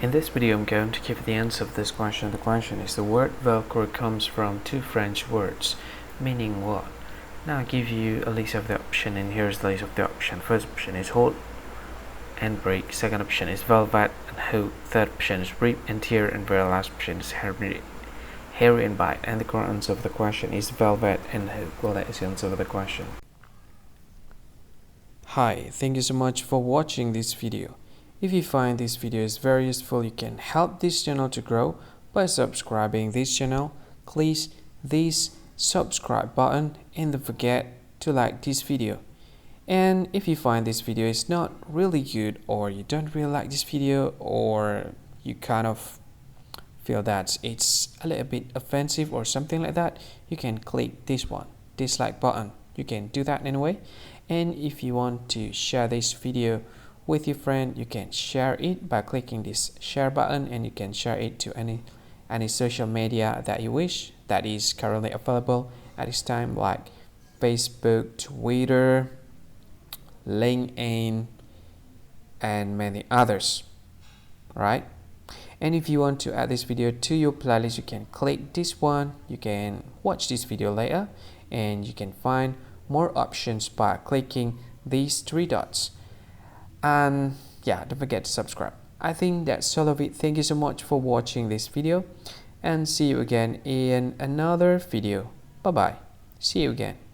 In this video, I'm going to give the answer of this question. The question is, the word velcro comes from two French words, meaning what? Now I'll give you a list of the option, and here's the list of the option. First option is hold and break. Second option is velvet and hold. Third option is rip and tear, and very last option is hairy and bite. And the correct answer of the question is velvet and hold. Well, that is the answer of the question. Hi, thank you so much for watching this video. If you find this video is very useful, you can help this channel to grow by subscribing this channel. Click this subscribe button and don't forget to like this video. And if you find this video is not really good, or you don't really like this video, or you kind of feel that it's a little bit offensive or something like that, you can click this one, dislike button. You can do that anyway. And if you want to share this video with your friend, you can share it by clicking this share button, and you can share it to any social media that you wish that is currently available at this time, like Facebook, Twitter, LinkedIn, and many others. Right? And if you want to add this video to your playlist, you can click this one. You can watch this video later, and you can find more options by clicking these three dots. And yeah, don't forget to subscribe. I think that's all of it. Thank you so much for watching this video, and see you again in another video. Bye bye. See you again.